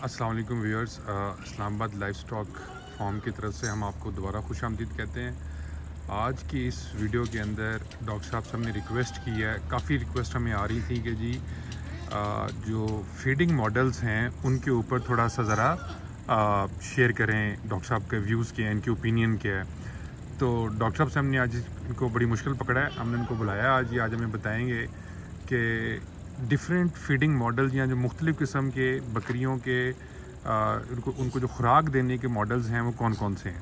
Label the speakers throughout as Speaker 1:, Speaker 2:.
Speaker 1: अस्सलाम वालेकुम viewers, Islamabad livestock farm की तरफ से हम आपको दोबारा खुशामदीद कहते हैं। आज की इस वीडियो के अंदर डॉक्टर साहब ने रिक्वेस्ट की है, काफ़ी रिक्वेस्ट हमें आ रही थी कि जी जो फीडिंग मॉडल्स हैं उनके ऊपर थोड़ा सा ज़रा शेयर करें, डॉक्टर साहब के व्यूज़ क्या हैं, इनके ओपिनियन क्या है। तो डॉक्टर साहब ने आज इनको बड़ी मुश्किल पकड़ा है, हमने इनको बुलाया आज हमें बताएंगे कि डिफरेंट फीडिंग मॉडल्स या जो मुख्तलिफ़ किस्म के बकरियों के उनको जो खुराक देने के मॉडल्स हैं वो कौन कौन से हैं।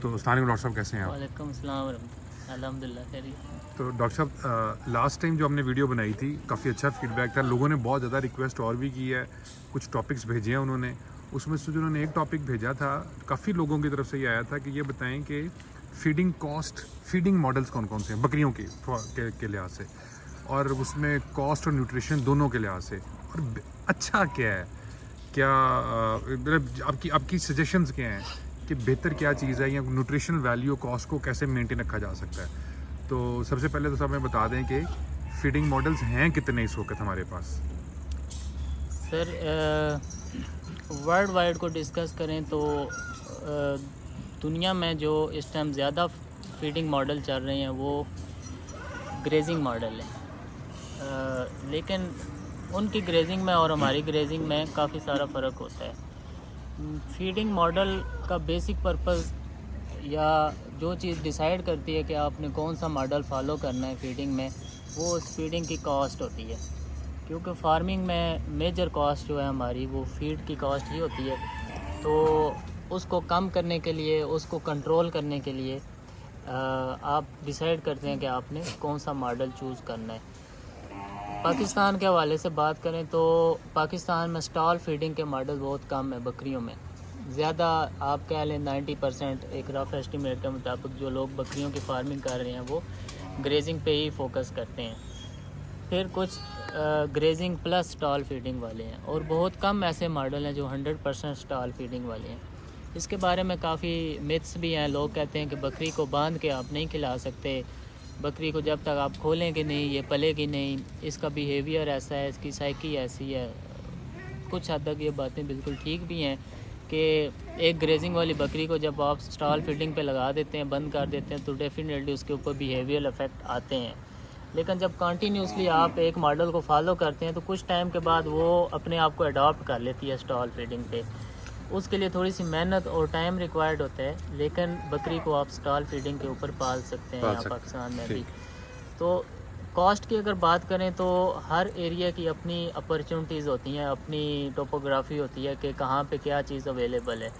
Speaker 1: तो अस्सलाम वालेकुम डॉक्टर साहब, कैसे हैं आप?
Speaker 2: वालेकुम सलाम वरहमतुल्लाह, अल्हम्दुलिल्लाह खैरियत।
Speaker 1: तो डॉक्टर साहब, लास्ट टाइम जो हमने वीडियो बनाई थी काफ़ी अच्छा फीडबैक था, लोगों ने बहुत ज़्यादा रिक्वेस्ट और भी की है, कुछ टॉपिक्स भेजे हैं उन्होंने। उसमें से जो उन्होंने एक टॉपिक भेजा था, काफ़ी लोगों की तरफ से ये आया था कि ये बताएं कि फीडिंग मॉडल्स कौन कौन से हैं बकरियों के लिहाज से, और उसमें कॉस्ट और न्यूट्रिशन दोनों के लिहाज से, और अच्छा क्या है, क्या मतलब आपकी सजेशंस क्या हैं कि बेहतर क्या चीज़ है, या न्यूट्रिशनल वैल्यू कॉस्ट को कैसे मेंटेन रखा जा सकता है। तो सबसे पहले तो सब हमें बता दें कि फीडिंग मॉडल्स हैं कितने इस वक्त हमारे पास।
Speaker 2: सर वर्ल्ड वाइड को डिस्कस करें तो दुनिया में जो इस टाइम ज़्यादा फीडिंग मॉडल चल रहे हैं वो ग्रेजिंग मॉडल है, लेकिन उनकी ग्रेजिंग में और हमारी ग्रेजिंग में काफ़ी सारा फ़र्क होता है। फीडिंग मॉडल का बेसिक पर्पज़ या जो चीज़ डिसाइड करती है कि आपने कौन सा मॉडल फॉलो करना है फीडिंग में, वो उस फीडिंग की कॉस्ट होती है। क्योंकि फार्मिंग में मेजर कॉस्ट जो है हमारी वो फीड की कॉस्ट ही होती है। तो उसको कम करने के लिए, उसको कंट्रोल करने के लिए आप डिसाइड करते हैं कि आपने कौन सा मॉडल चूज़ करना है। पाकिस्तान के हवाले से बात करें तो पाकिस्तान में स्टॉल फीडिंग के मॉडल बहुत कम है बकरियों में। ज़्यादा आप कह लें 90% एक रफ एस्टिमेट के मुताबिक जो लोग बकरियों की फार्मिंग कर रहे हैं वो ग्रेजिंग पे ही फोकस करते हैं। फिर कुछ ग्रेजिंग प्लस स्टॉल फीडिंग वाले हैं, और बहुत कम ऐसे मॉडल हैं जो 100% स्टॉल फीडिंग वाले हैं। इसके बारे में काफ़ी मिथ्स भी हैं। लोग कहते हैं कि बकरी को बांध के आप नहीं खिला सकते, बकरी को जब तक आप खोलेंगे नहीं ये पलेगी नहीं, इसका बिहेवियर ऐसा है, इसकी साइकी ऐसी है। कुछ हद तक ये बातें बिल्कुल ठीक भी हैं कि एक ग्रेजिंग वाली बकरी को जब आप स्टॉल फीडिंग पे लगा देते हैं, बंद कर देते हैं, तो डेफिनेटली उसके ऊपर बिहेवियल इफ़ेक्ट आते हैं। लेकिन जब कंटिन्यूसली आप एक मॉडल को फॉलो करते हैं तो कुछ टाइम के बाद वो अपने आप को अडॉप्ट कर लेती है स्टॉल फीडिंग पे। उसके लिए थोड़ी सी मेहनत और टाइम रिक्वायर्ड होता है, लेकिन बकरी को आप स्टॉल फीडिंग के ऊपर पाल सकते हैं यहाँ पाकिस्तान में भी। तो कॉस्ट की अगर बात करें तो हर एरिया की अपनी अपॉर्चुनिटीज़ होती हैं, अपनी टोपोग्राफी होती है कि कहाँ पे क्या चीज़ अवेलेबल है।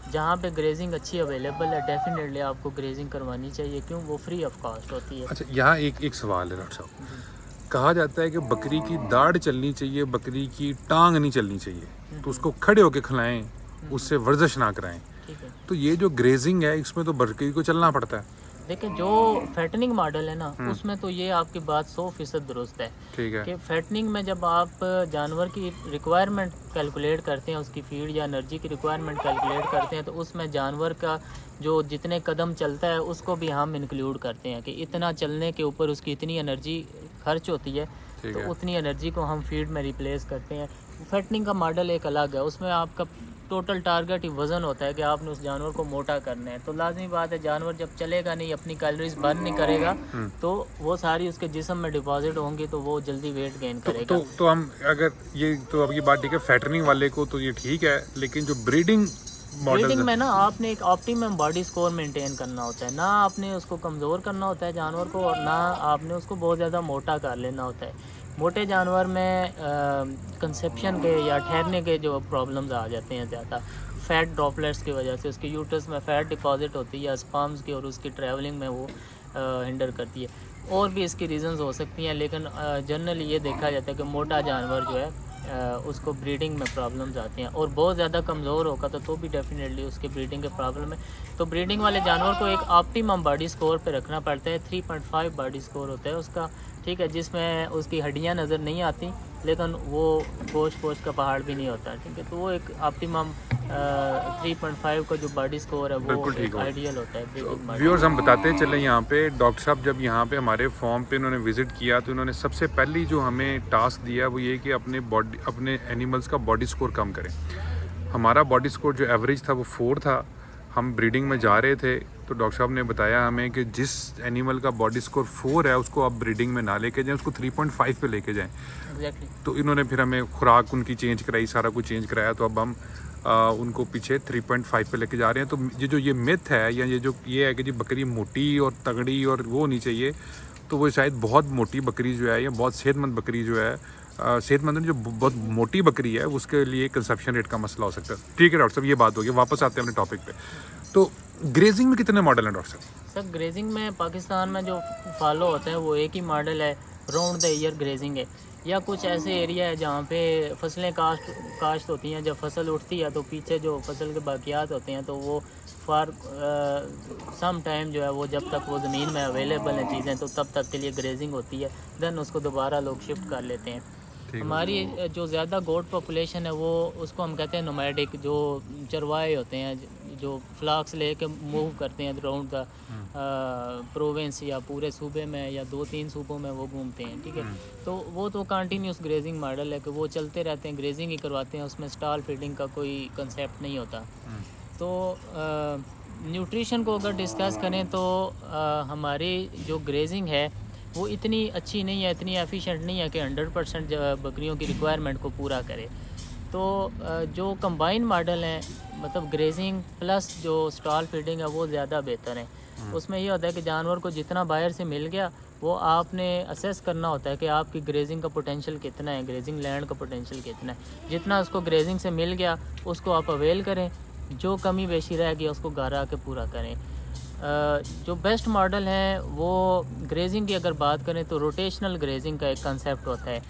Speaker 2: जहाँ पे ग्रेजिंग अच्छी अवेलेबल है डेफिनेटली आपको ग्रेजिंग करवानी चाहिए, क्यों, वो फ्री ऑफ कॉस्ट होती है।
Speaker 1: अच्छा, यहाँ एक सवाल है डॉक्टर साहब। कहा जाता है कि बकरी की दाढ़ चलनी चाहिए, बकरी की टांग नहीं चलनी चाहिए, तो उसको खड़े होके खिलाएं, उससे वर्जिश ना कराएं।
Speaker 2: ठीक है।
Speaker 1: तो ये जो ग्रेजिंग है इसमें तो बकरी को चलना पड़ता है।
Speaker 2: देखिए जो फैटनिंग मॉडल है ना, उसमें तो ये आपकी बात 100% दुरुस्त है।
Speaker 1: ठीक है।
Speaker 2: कि फैटनिंग में जब आप जानवर की रिक्वायरमेंट कैलकुलेट करते हैं, उसकी फीड या एनर्जी की रिक्वायरमेंट कैलकुलेट करते हैं, तो उसमें जानवर का जो जितने कदम चलता है उसको भी हम इंक्लूड करते हैं कि इतना चलने के ऊपर उसकी इतनी एनर्जी खर्च होती है, तो उतनी एनर्जी को हम फीड में रिप्लेस करते हैं। फैटनिंग का मॉडल एक अलग है, उसमें आपका टोटल टारगेट ही वज़न होता है कि आपने उस जानवर को मोटा करना है। तो लाजमी बात है जानवर जब चलेगा नहीं, अपनी कैलोरीज बर्न नहीं करेगा, तो वो सारी उसके जिस्म में डिपॉजिट होंगी, तो वो जल्दी वेट गेन करेगा।
Speaker 1: तो हम अगर ये तो अब ये बात ठीक है, फैटनिंग वाले को तो ये ठीक है, लेकिन जो ब्रीडिंग
Speaker 2: में ना आपने एक ऑप्टिमम बॉडी स्कोर मेंटेन करना होता है, ना आपने उसको कमज़ोर करना होता है जानवर को, और ना आपने उसको बहुत ज़्यादा मोटा कर लेना होता है। मोटे जानवर में कंसेप्शन के या ठहरने के जो प्रॉब्लम्स आ जाते हैं, ज़्यादा फैट ड्रॉपलेट्स की वजह से उसके यूट्रस में फ़ैट डिपॉजिट होती है स्पर्म्स की, और उसकी ट्रैवलिंग में वो हिंडर करती है। और भी इसकी रीज़न्स हो सकती हैं, लेकिन जनरली ये देखा जाता है कि मोटा जानवर जो है उसको ब्रीडिंग में प्रॉब्लम्स आती हैं, और बहुत ज़्यादा कमज़ोर होगा तो भी डेफिनेटली उसके ब्रीडिंग के प्रॉब्लम है। तो ब्रीडिंग वाले जानवर को एक ऑप्टिमम बॉडी स्कोर पे रखना पड़ता है। 3.5 बॉडी स्कोर होता है उसका, ठीक है, जिसमें उसकी हड्डियां नज़र नहीं आती, लेकिन वो गोश्त का पहाड़ भी नहीं होता, ठीक है। तो वो एक ऑप्टिमम 3.5 का जो बॉडी स्कोर है वो
Speaker 1: बिल्कुल ठीक
Speaker 2: एक
Speaker 1: हो।
Speaker 2: आइडियल होता है ब्रीडिंग मॉडल।
Speaker 1: व्यूअर्स हम बताते चले यहाँ पे डॉक्टर साहब जब यहाँ पे हमारे फॉर्म पे इन्होंने विज़िट किया तो इन्होंने सबसे पहली जो हमें टास्क दिया वो ये कि अपने एनिमल्स का बॉडी स्कोर कम करें। हमारा बॉडी स्कोर जो एवरेज था वो 4 था। हम ब्रीडिंग में जा रहे थे तो डॉक्टर साहब ने बताया हमें कि जिस एनिमल का बॉडी स्कोर 4 है उसको आप ब्रीडिंग में ना लेके जाएं, उसको 3.5 पे लेके जाएं।
Speaker 2: एग्जैक्टली।
Speaker 1: तो इन्होंने फिर हमें खुराक उनकी चेंज कराई, सारा कुछ चेंज कराया, तो अब हम उनको पीछे 3.5 पे लेके जा रहे हैं। तो ये मिथ है या ये है कि जी बकरी मोटी और तगड़ी और वो होनी चाहिए, तो वो शायद बहुत मोटी बकरी जो है या बहुत सेहतमंद बकरी जो है, सेहतमंद नहीं, जो बहुत मोटी बकरी है उसके लिए कंसेप्शन रेट का मसला हो सकता है। ठीक है डॉक्टर साहब, ये बात होगी, वापस आते हैं अपने टॉपिक पे। तो ग्रेजिंग में कितने मॉडल हैं डॉक्टर साहब?
Speaker 2: सर ग्रेजिंग में पाकिस्तान में जो फॉलो होते हैं वो एक ही मॉडल है, राउंड द ईयर ग्रेजिंग है। या कुछ ऐसे एरिया है जहाँ पे फसलें काश्त होती हैं, जब फसल उठती है तो पीछे जो फसल के बाकियात होते हैं तो वो फॉर सम टाइम जो है वो जब तक वो ज़मीन में अवेलेबल हैं चीज़ें तो तब तक के लिए ग्रेजिंग होती है, देन उसको दोबारा लोग शिफ्ट कर लेते हैं। हमारी जो ज़्यादा गोट पॉपुलेशन है वो उसको हम कहते हैं नोमैडिक, जो चरवाहे होते हैं जो फ्लाक्स लेके मूव करते हैं राउंड द प्रोविंस या पूरे सूबे में या 2-3 सूबों में वो घूमते हैं। ठीक है, तो वो तो कंटिन्यूस ग्रेजिंग मॉडल है कि वो चलते रहते हैं, ग्रेजिंग ही करवाते हैं, उसमें स्टॉल फीडिंग का कोई कंसेप्ट नहीं होता। तो न्यूट्रिशन को अगर डिस्कस करें तो हमारी जो ग्रेजिंग है वो इतनी अच्छी नहीं है, इतनी एफिशिएंट नहीं है कि 100% बकरियों की रिक्वायरमेंट को पूरा करे। तो जो कंबाइन मॉडल हैं, मतलब ग्रेजिंग प्लस जो स्टॉल फीडिंग है वो ज़्यादा बेहतर है। उसमें ये होता है कि जानवर को जितना बाहर से मिल गया वो आपने असेस करना होता है कि आपकी ग्रेजिंग का पोटेंशियल कितना है, ग्रेजिंग लैंड का पोटेंशियल कितना है। जितना उसको ग्रेजिंग से मिल गया उसको आप अवेल करें, जो कमी बेशी रह गई उसको घर आके पूरा करें। जो बेस्ट मॉडल है वो ग्रेजिंग की अगर बात करें तो रोटेशनल ग्रेजिंग का एक कंसेप्ट होता है।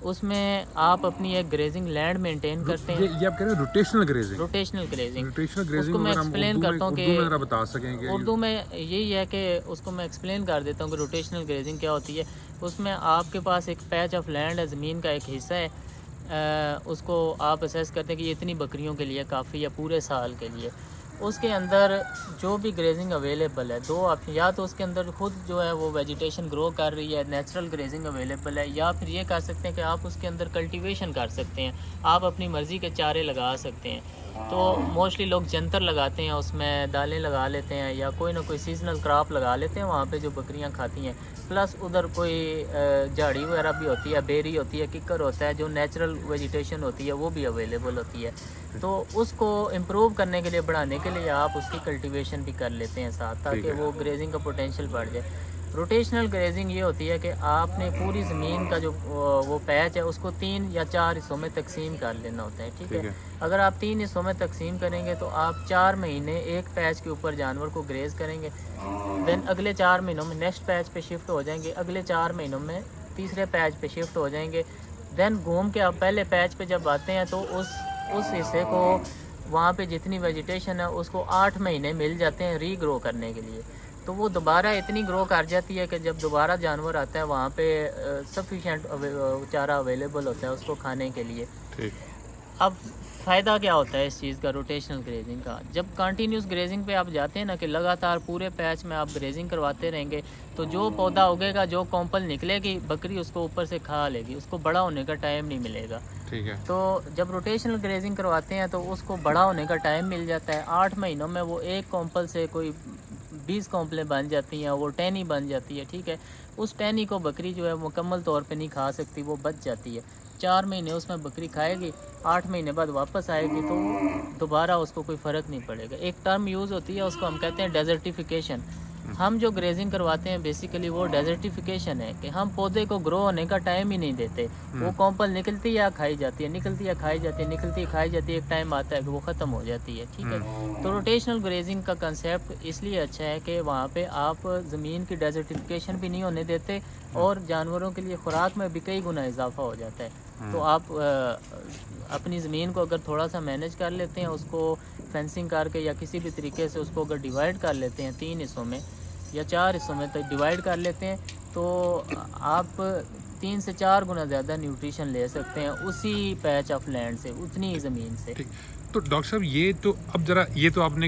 Speaker 2: उसमें आप अपनी एक ग्रेजिंग लैंड मेंटेन करते हैं।
Speaker 1: ये आप कह रहे हैं रोटेशनल ग्रेजिंग?
Speaker 2: रोटेशनल ग्रेजिंग
Speaker 1: उसको
Speaker 2: मैं एक्सप्लेन करता हूँ कि
Speaker 1: उर्दू में बता सकेंगे।
Speaker 2: उर्दू में यही है कि उसको मैं एक्सप्लेन कर देता हूँ कि रोटेशनल ग्रेजिंग क्या होती है। उसमें आपके पास एक पैच ऑफ लैंड है, ज़मीन का एक हिस्सा है, उसको आप असेस करते हैं कि ये इतनी बकरियों के लिए काफ़ी है पूरे साल के लिए। उसके अंदर जो भी ग्रेजिंग अवेलेबल है, 2 ऑप्शन, या तो उसके अंदर खुद जो है वो वेजिटेशन ग्रो कर रही है, नेचुरल ग्रेजिंग अवेलेबल है, या फिर ये कर सकते हैं कि आप उसके अंदर कल्टीवेशन कर सकते हैं, आप अपनी मर्ज़ी के चारे लगा सकते हैं। तो मोस्टली लोग जंतर लगाते हैं, उसमें दालें लगा लेते हैं या कोई ना कोई सीजनल क्रॉप लगा लेते हैं वहाँ पे जो बकरियाँ खाती हैं। प्लस उधर कोई झाड़ी वगैरह भी होती है, बेरी होती है, किकर होता है, जो नेचुरल वेजिटेशन होती है वो भी अवेलेबल होती है। तो उसको इम्प्रूव करने के लिए, बढ़ाने के लिए आप उसकी कल्टीवेशन भी कर लेते हैं साथ, ताकि वो ग्रेजिंग का पोटेंशियल बढ़ जाए। रोटेशनल ग्रेजिंग ये होती है कि आपने पूरी ज़मीन का जो वो पैच है उसको 3 या 4 हिस्सों में तकसीम कर लेना होता है। ठीक है, अगर आप 3 हिस्सों में तकसीम करेंगे तो आप 4 महीने एक पैच के ऊपर जानवर को ग्रेज करेंगे, देन अगले 4 महीनों में नेक्स्ट पैच पे शिफ्ट हो जाएंगे, अगले 4 महीनों में तीसरे पैच पे शिफ्ट हो जाएंगे, देन घूम के आप पहले पैच पे जब आते हैं तो उस हिस्से को, वहाँ पे जितनी वेजिटेशन है उसको 8 महीने मिल जाते हैं रीग्रो करने के लिए। तो वो दोबारा इतनी ग्रो कर जाती है कि जब दोबारा जानवर आता है वहाँ पे सफिशेंट चारा अवेलेबल होता है उसको खाने के लिए।
Speaker 1: ठीक।
Speaker 2: अब फ़ायदा क्या होता है इस चीज़ का, रोटेशनल ग्रेजिंग का? जब कंटिन्यूस ग्रेजिंग पे आप जाते हैं ना, कि लगातार पूरे पैच में आप ग्रेजिंग करवाते रहेंगे तो जो पौधा उगेगा, जो कॉम्पल निकलेगी, बकरी उसको ऊपर से खा लेगी, उसको बड़ा होने का टाइम नहीं मिलेगा।
Speaker 1: ठीक है।
Speaker 2: तो जब रोटेशनल ग्रेजिंग करवाते हैं तो उसको बड़ा होने का टाइम मिल जाता है। 8 महीनों में वो एक कॉम्पल से कोई 20 कॉम्पलें बन जाती हैं, वो टहनी बन जाती है। ठीक है, उस टहनी को बकरी जो है मुकम्मल तौर पे नहीं खा सकती, वो बच जाती है। 4 महीने उसमें बकरी खाएगी, 8 महीने बाद वापस आएगी तो दोबारा उसको कोई फ़र्क नहीं पड़ेगा। एक टर्म यूज़ होती है, उसको हम कहते हैं डेजर्टिफिकेशन। हम जो ग्रेजिंग करवाते हैं बेसिकली वो डेजर्टिफिकेशन है, कि हम पौधे को ग्रो होने का टाइम ही नहीं देते। वो कॉम्पल निकलती है खाई जाती है, निकलती है खाई जाती है, निकलती है खाई जाती है, एक टाइम आता है कि वो ख़त्म हो जाती है। ठीक है, तो रोटेशनल ग्रेजिंग का कंसेप्ट इसलिए अच्छा है कि वहाँ पे आप ज़मीन की डेजर्टिफिकेशन भी नहीं होने देते और जानवरों के लिए खुराक में भी कई गुना इजाफा हो जाता है। तो आप अपनी ज़मीन को अगर थोड़ा सा मैनेज कर लेते हैं, उसको फेंसिंग करके या किसी भी तरीके से उसको अगर डिवाइड कर लेते हैं 3 हिस्सों में या 4 हिस्सों में तक डिवाइड कर लेते हैं, तो आप 3 से 4 गुना ज़्यादा न्यूट्रिशन ले सकते हैं उसी पैच ऑफ लैंड से, उतनी ही ज़मीन से।
Speaker 1: ठीक। तो डॉक्टर साहब ये तो अब ज़रा ये तो आपने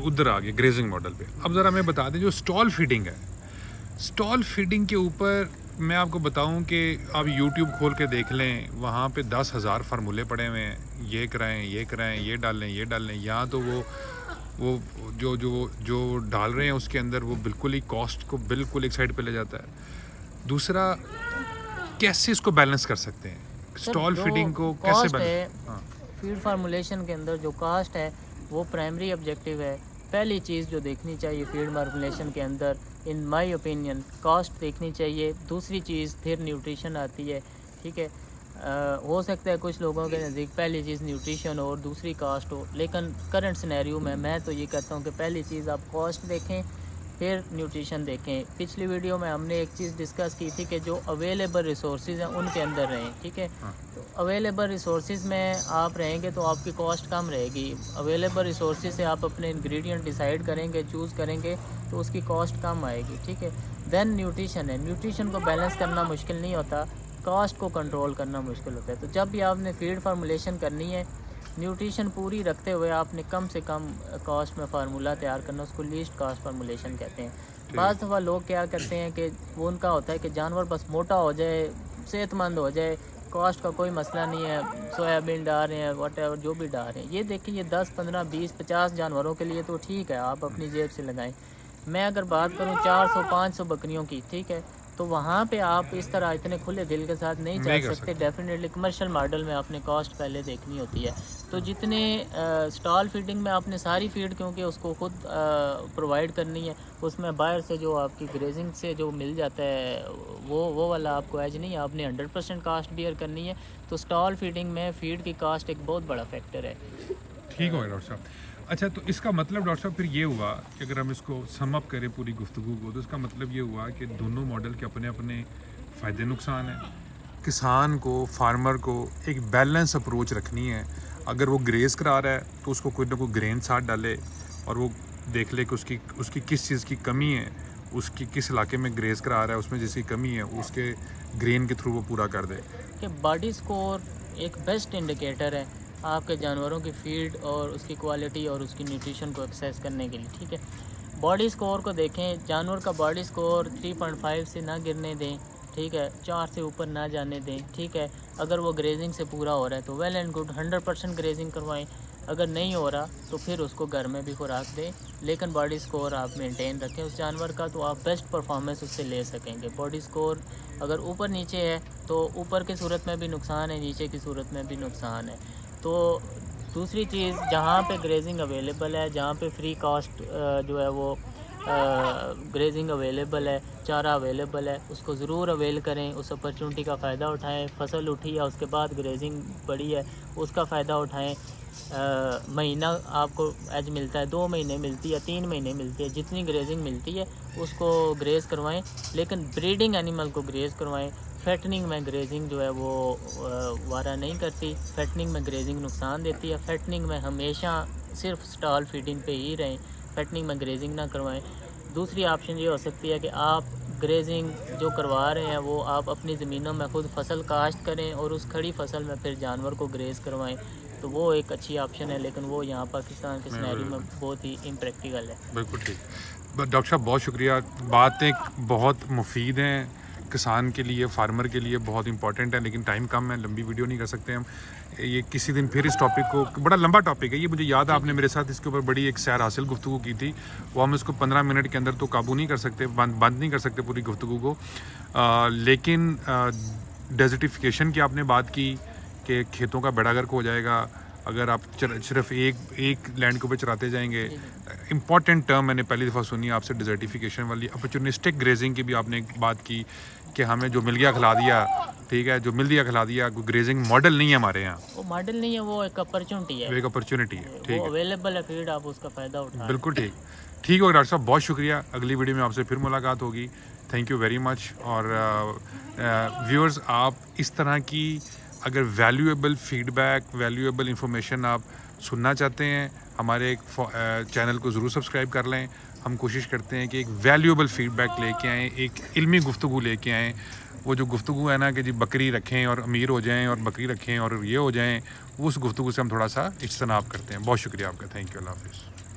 Speaker 1: उधर आ गए ग्रेजिंग मॉडल पे, अब ज़रा हमें बता दें जो स्टॉल फीडिंग है, स्टॉल फीडिंग के ऊपर मैं आपको बताऊं कि आप YouTube खोल के देख लें, वहाँ पे 10,000 फार्मूले पड़े हुए हैं, ये कराएं, ये डालें, ये डालें। यहाँ तो वो जो जो जो डाल रहे हैं उसके अंदर वो बिल्कुल ही कॉस्ट को बिल्कुल एक साइड पे ले जाता है। दूसरा, कैसे इसको बैलेंस कर सकते हैं स्टॉल फीडिंग को, कैसे बैलेंस? हाँ,
Speaker 2: फीड फार्मूलेशन के अंदर जो कास्ट है वो प्राइमरी ऑब्जेक्टिव है। पहली चीज़ जो देखनी चाहिए फीड फार्मूलेशन के अंदर, इन माय ओपिनियन, कास्ट देखनी चाहिए। दूसरी चीज़ फिर न्यूट्रिशन आती है, ठीक है। हो सकता है कुछ लोगों के नज़दीक पहली चीज़ न्यूट्रिशन और दूसरी कास्ट हो, लेकिन करंट सिनेरियो में मैं तो ये कहता हूँ कि पहली चीज़ आप कास्ट देखें, फिर न्यूट्रिशन देखें। पिछली वीडियो में हमने एक चीज़ डिस्कस की थी कि जो अवेलेबल रिसोर्सेज हैं उनके अंदर रहें, ठीक है। तो अवेलेबल रिसोर्सेज में आप रहेंगे तो आपकी कॉस्ट कम रहेगी। अवेलेबल रिसोर्सेज से आप अपने इंग्रेडिएंट डिसाइड करेंगे, चूज़ करेंगे, तो उसकी कॉस्ट कम आएगी, ठीक है। देन न्यूट्रिशन है, न्यूट्रिशन को बैलेंस करना मुश्किल नहीं होता, कॉस्ट को कंट्रोल करना मुश्किल होता है। तो जब भी आपने फीड फार्मूलेशन करनी है, न्यूट्रिशन पूरी रखते हुए आपने कम से कम कॉस्ट में फार्मूला तैयार करना, उसको लीस्ट कॉस्ट फार्मूलेशन कहते हैं। बाज़ दफ़ा लोग क्या करते हैं कि वो उनका होता है कि जानवर बस मोटा हो जाए, सेहतमंद हो जाए, कॉस्ट का कोई मसला नहीं है, सोयाबीन डाल रहे हैं, वट जो भी डाल रहे हैं। ये देखिए, ये 10, 15, 20, 50 जानवरों के लिए तो ठीक है, आप अपनी जेब से लगाएं। मैं अगर बात करूं 400, 500 बकरियों की, ठीक है, तो वहाँ पे आप इस तरह इतने खुले दिल के साथ नहीं चल सकते। डेफिनेटली कमर्शियल मॉडल में आपने कॉस्ट पहले देखनी होती है। तो जितने स्टॉल फीडिंग में आपने सारी फीड क्योंकि उसको खुद प्रोवाइड करनी है, उसमें बाहर से जो आपकी ग्रेजिंग से जो मिल जाता है वो वाला आपको एज नहीं है, आपने 100% कास्ट बियर करनी है। तो स्टॉल फीडिंग में फीड की कास्ट एक बहुत बड़ा फैक्टर है।
Speaker 1: ठीक हो गया डॉक्टर साहब। अच्छा, तो इसका मतलब डॉक्टर साहब फिर ये हुआ कि अगर हम इसको सम अप करें पूरी गुफ्तगू को, तो इसका मतलब ये हुआ कि दोनों मॉडल के अपने अपने फ़ायदे नुकसान हैं। किसान को, फार्मर को एक बैलेंस अप्रोच रखनी है। अगर वो ग्रेज़ करा रहा है तो उसको कोई ना कोई ग्रेन साथ डाले और वो देख ले कि उसकी किस चीज़ की कमी है, उसकी किस इलाके में ग्रेज़ करा रहा है, उसमें जिसकी कमी है उसके ग्रेन के थ्रू वो पूरा कर दे।
Speaker 2: कि बॉडी स्कोर एक बेस्ट इंडिकेटर है आपके जानवरों की फीड और उसकी क्वालिटी और उसकी न्यूट्रिशन को एक्सेस करने के लिए, ठीक है। बॉडी स्कोर को देखें, जानवर का बॉडी स्कोर 3.5 से ना गिरने दें, ठीक है, 4 से ऊपर ना जाने दें, ठीक है। अगर वो ग्रेजिंग से पूरा हो रहा है तो वेल एंड गुड, 100% ग्रेजिंग करवाएं। अगर नहीं हो रहा तो फिर उसको घर में भी खुराक दें, लेकिन बॉडी स्कोर आप मेंटेन रखें उस जानवर का, तो आप बेस्ट परफॉर्मेंस उससे ले सकेंगे। बॉडी स्कोर अगर ऊपर नीचे है तो ऊपर की सूरत में भी नुकसान है, नीचे की सूरत में भी नुकसान है। तो दूसरी चीज़, जहाँ पे ग्रेजिंग अवेलेबल है, जहाँ पे फ्री कॉस्ट जो है वो ग्रेजिंग अवेलेबल है, चारा अवेलेबल है, उसको ज़रूर अवेल करें, उस अपॉर्चुनिटी का फ़ायदा उठाएं। फसल उठी है उसके बाद ग्रेजिंग बढ़ी है, उसका फ़ायदा उठाएं। महीना आपको एज मिलता है, 2 महीने मिलती है, 3 महीने मिलती है, जितनी ग्रेजिंग मिलती है उसको ग्रेज़ करवाएं, लेकिन ब्रीडिंग एनिमल को ग्रेज़ करवाएं। फैटनिंग में ग्रेजिंग जो है वो वारा नहीं करती, फैटनिंग में ग्रेजिंग नुकसान देती है। फैटनिंग में हमेशा सिर्फ स्टॉल फीडिंग पे ही रहें, फैटनिंग में ग्रेजिंग ना करवाएं। दूसरी ऑप्शन ये हो सकती है कि आप ग्रेजिंग जो करवा रहे हैं वो आप अपनी ज़मीनों में खुद फसल काश्त करें और उस खड़ी फसल में फिर जानवर को ग्रेज़ करवाएं, तो वो एक अच्छी ऑप्शन है, लेकिन वो यहाँ पाकिस्तान के सिनेरियो में बहुत ही इम्प्रैक्टिकल है।
Speaker 1: बिल्कुल ठीक। डॉक्टर साहब बहुत शुक्रिया, बातें बहुत मुफीद हैं, किसान के लिए, फार्मर के लिए बहुत इंपॉर्टेंट है, लेकिन टाइम कम है, लंबी वीडियो नहीं कर सकते हम। ये किसी दिन फिर इस टॉपिक को, बड़ा लंबा टॉपिक है ये, मुझे याद है आपने मेरे साथ इसके ऊपर बड़ी एक सैर हासिल गुफ्तगू की थी, वो हम इसको 15 मिनट के अंदर तो काबू नहीं कर सकते, बंद नहीं कर सकते पूरी गुफ्तगू को। लेकिन डेजर्टिफिकेशन की आपने बात की कि खेतों का बेड़ा गर्क हो जाएगा अगर आप सिर्फ एक लैंड के ऊपर चराते जाएंगे। इम्पॉर्टेंट टर्म मैंने पहली दफ़ा सुनी आपसे, डिजर्टिफिकेशन वाली। अपॉर्चुनिस्टिक ग्रेजिंग की भी आपने एक बात की कि हमें जो मिल गया खिला दिया, ठीक है, जो मिल दिया खिला दिया। कोई ग्रेजिंग मॉडल नहीं है हमारे यहाँ,
Speaker 2: वो मॉडल नहीं है, वो एक अपॉर्चुनिटी है,
Speaker 1: वो एक अपॉर्चुनिटी है, ठीक है,
Speaker 2: अवेलेबल है फीड, आप उसका फ़ायदा उठाएं।
Speaker 1: बिल्कुल ठीक। ठीक हो डॉक्टर साहब, बहुत शुक्रिया। अगली वीडियो में आपसे फिर मुलाकात होगी। Thank you very much. और व्यूअर्स, आप इस तरह की अगर वैल्यूएबल फीडबैक, वैल्यूएबल इंफॉर्मेशन आप सुनना चाहते हैं, हमारे एक चैनल को ज़रूर सब्सक्राइब कर लें। हम कोशिश करते हैं कि एक वैल्यूएबल फीडबैक लेके आएँ, एक इल्मी गुफ्तगू लेके आएँ, वो जो गुफ्तगू है ना कि जी बकरी रखें और अमीर हो जाएं और बकरी रखें और ये हो जाएं, उस गुफ्तगू से हम थोड़ा सा इज्तनाब करते हैं। बहुत शुक्रिया आपका, थैंक यू, अल्लाह हाफ़िज़।